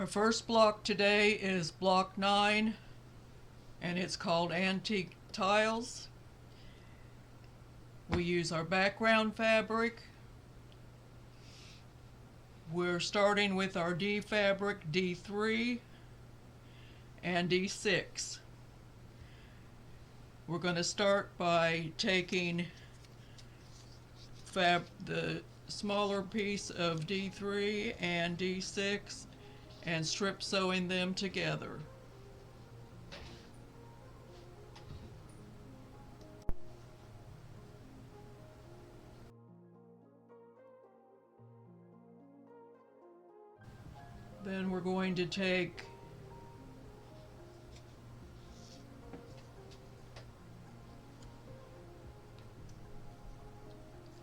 Our first block today is block 9, and it's called Antique Tiles. We use our background fabric. We're starting with our D fabric, D3 and D6. We're going to start by taking the smaller piece of D3 and D6 and strip sewing them together. Then we're going to take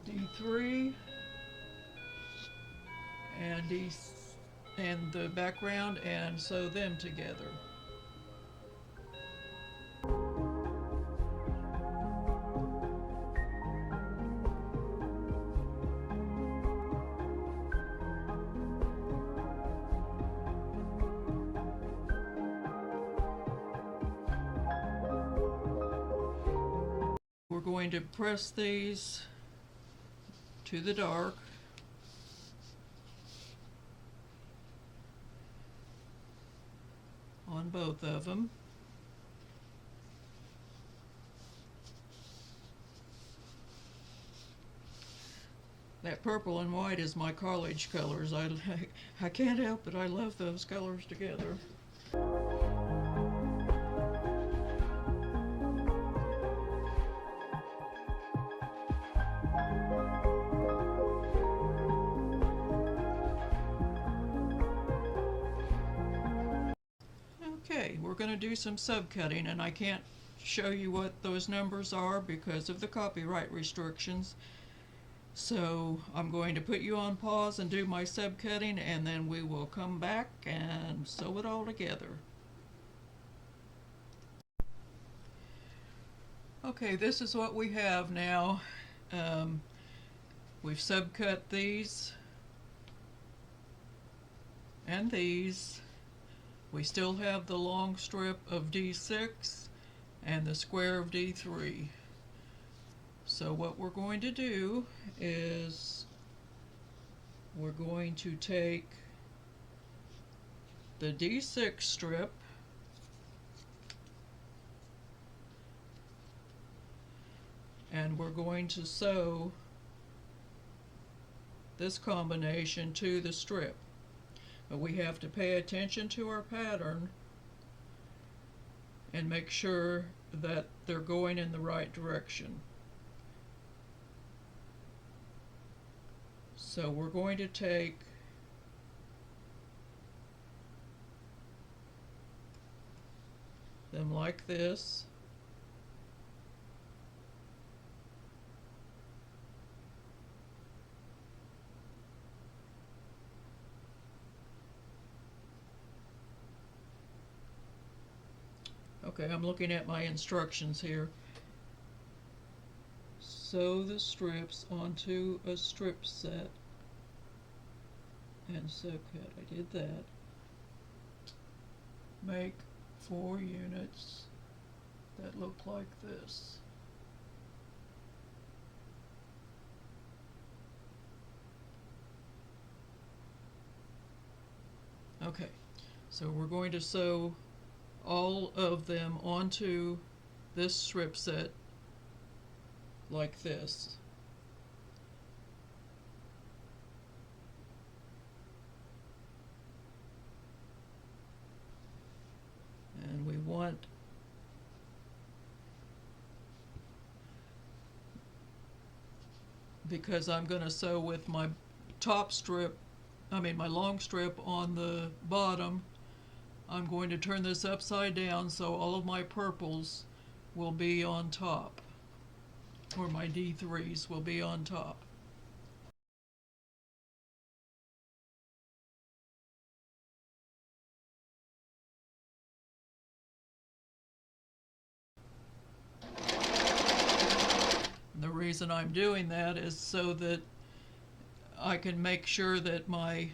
D3 and the background and sew them together. We're going to press these to the dark. On both of them. That purple and white is my college colors. I can't help it. I love those colors together. Okay, we're going to do some subcutting, and I can't show you what those numbers are because of the copyright restrictions. So I'm going to put you on pause and do my subcutting, and then we will come back and sew it all together. Okay, this is what we have now. We've subcut these and these. We still have the long strip of D6 and the square of D3. So what we're going to do is we're going to take the D6 strip and we're going to sew this combination to the strip. But we have to pay attention to our pattern and make sure that they're going in the right direction. So we're going to take them like this. Okay, I'm looking at my instructions here. Sew the strips onto a strip set and subcut. I did that. Make 4 units that look like this. Okay, so we're going to sew all of them onto this strip set like this. And we want because I'm going to sew with my top strip, my long strip on the bottom, I'm going to turn this upside down so all of my purples will be on top, or my D3s will be on top. The reason I'm doing that is so that I can make sure that my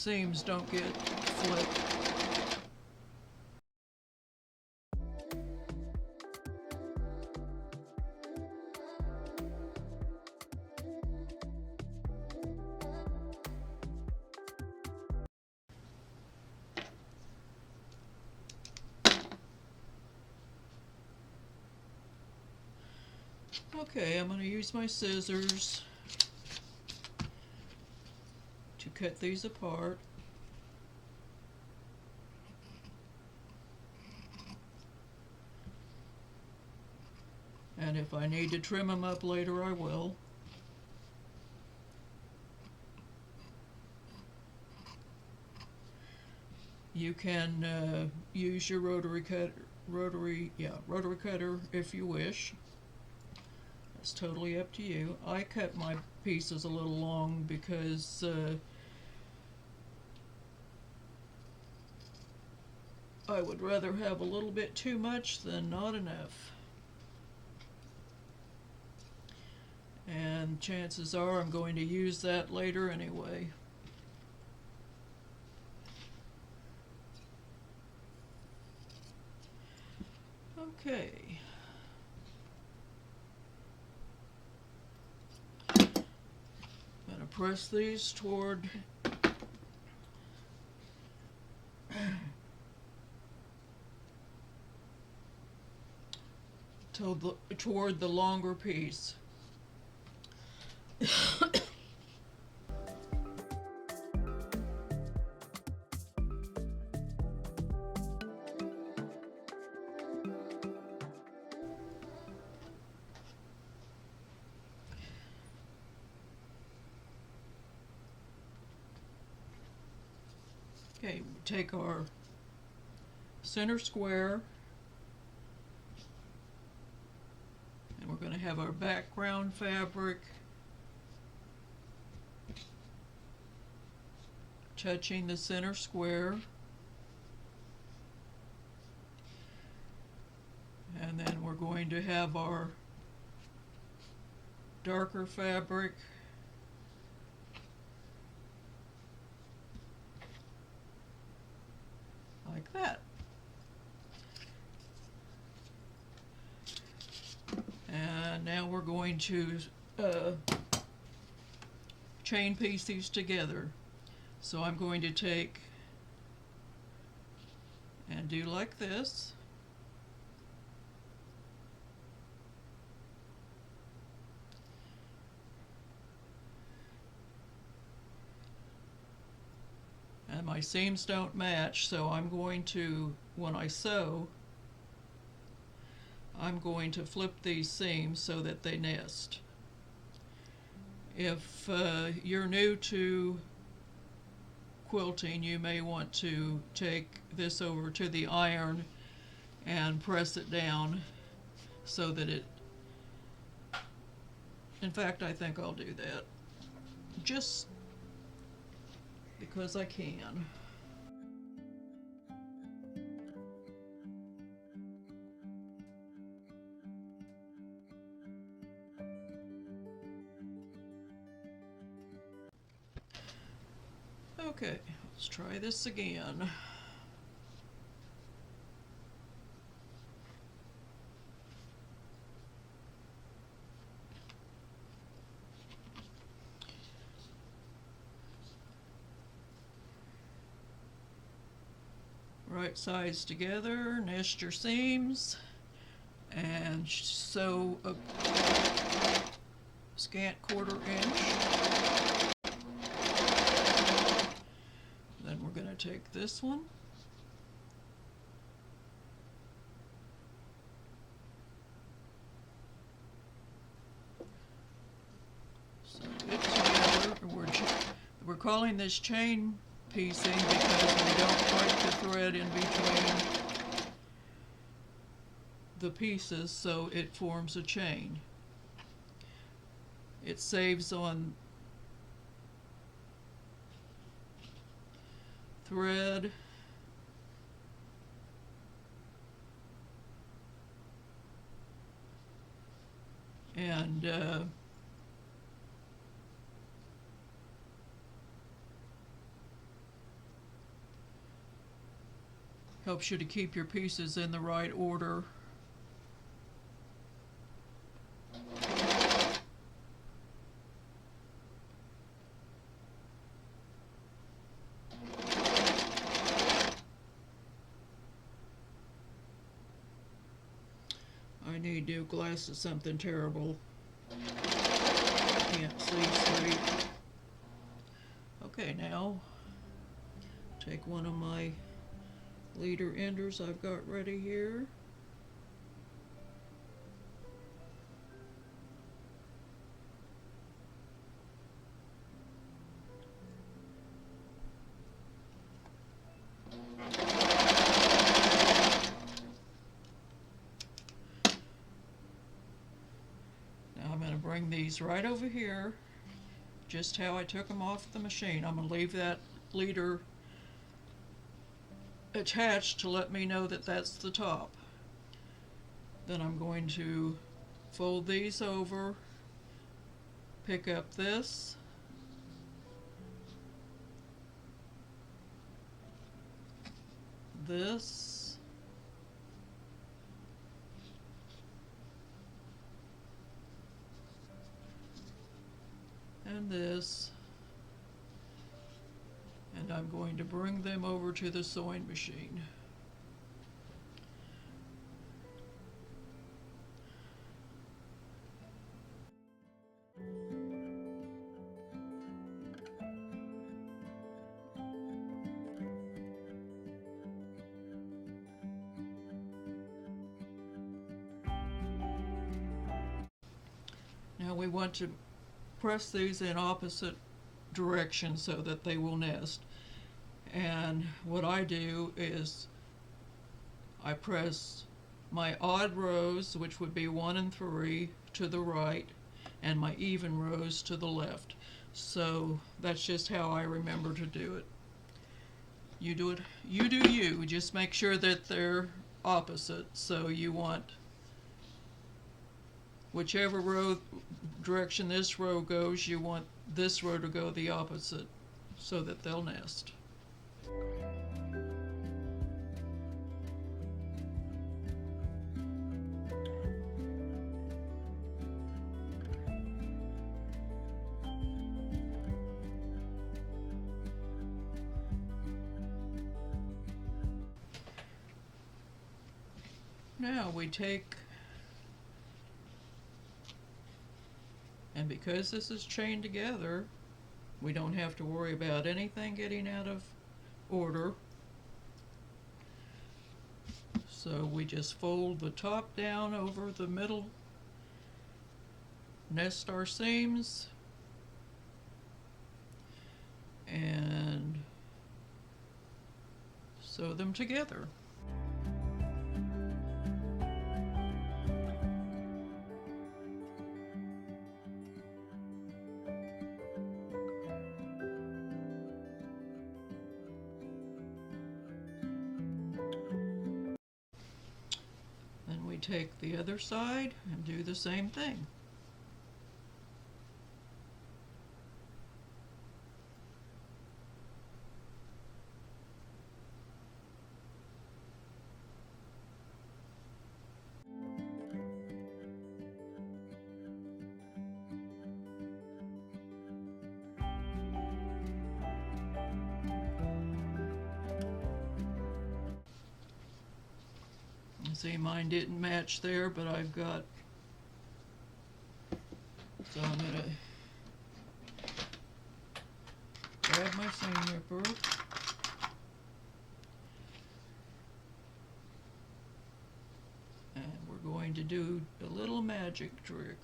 seams don't get flipped. Okay, I'm going to use my scissors to cut these apart. And if I need to trim them up later, I will. You can use your rotary cutter if you wish. It's totally up to you. I cut my pieces a little long because I would rather have a little bit too much than not enough. And chances are I'm going to use that later anyway. Okay. I'm going to press these toward toward the longer piece. Okay, we take our center square, and we're going to have our background fabric touching the center square, and then we're going to have our darker fabric like that. And now we're going to chain piece these together. So I'm going to take and do like this. And my seams don't match, so I'm going to, when I sew, I'm going to flip these seams so that they nest. If you're new to quilting, you may want to take this over to the iron and press it down so that it, in fact, I think I'll do that just because I can. Okay, let's try this again. Right sides together, nest your seams, and sew a scant 1/4 inch. Then we're going to take this one, sew it together. We're calling this chain piecing because we don't break the thread in between the pieces, so it forms a chain. It saves on thread and Helps you to keep your pieces in the right order. I need new glasses, something terrible. Can't see straight. Okay, now take one of my leader enders I've got ready here. Now I'm going to bring these right over here, just how I took them off the machine. I'm going to leave that leader attached to let me know that that's the top. Then I'm going to fold these over, pick up this, this, and this, and I'm going to bring them over to the sewing machine. Now we want to press these in opposite directions so that they will nest. And what I do is I press my odd rows, which would be 1 and 3, to the right, and my even rows to the left. So that's just how I remember to do it. You do it, you do you. Just make sure that they're opposite. So you want whichever row direction this row goes, you want this row to go the opposite so that they'll nest. Now we take, and because this is chained together, we don't have to worry about anything getting out of order. So we just fold the top down over the middle, nest our seams, and sew them together. Take the other side and do the same thing. See, mine didn't match there, but I've got, so I'm going to grab my seam ripper, and we're going to do a little magic trick.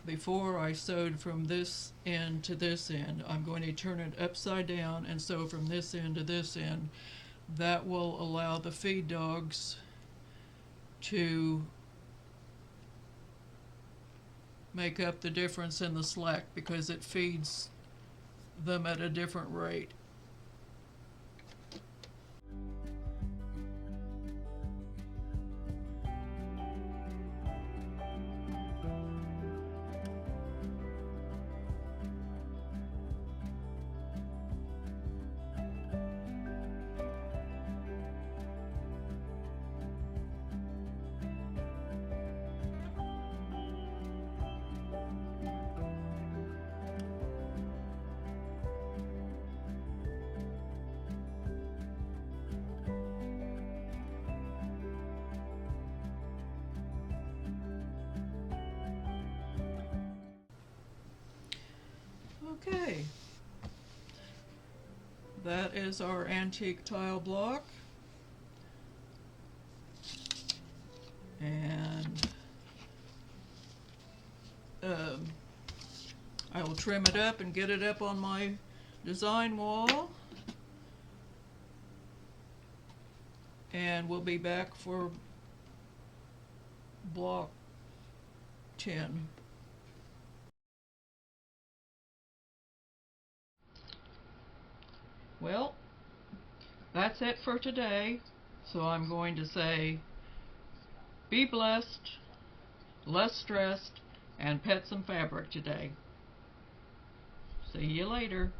Before I sewed from this end to this end, I'm going to turn it upside down and sew from this end to this end. That will allow the feed dogs to make up the difference in the slack because it feeds them at a different rate. Okay, that is our antique tile block, and I will trim it up and get it up on my design wall, and we'll be back for block 10. Well, that's it for today. So I'm going to say, be blessed, less stressed, and pet some fabric today. See you later.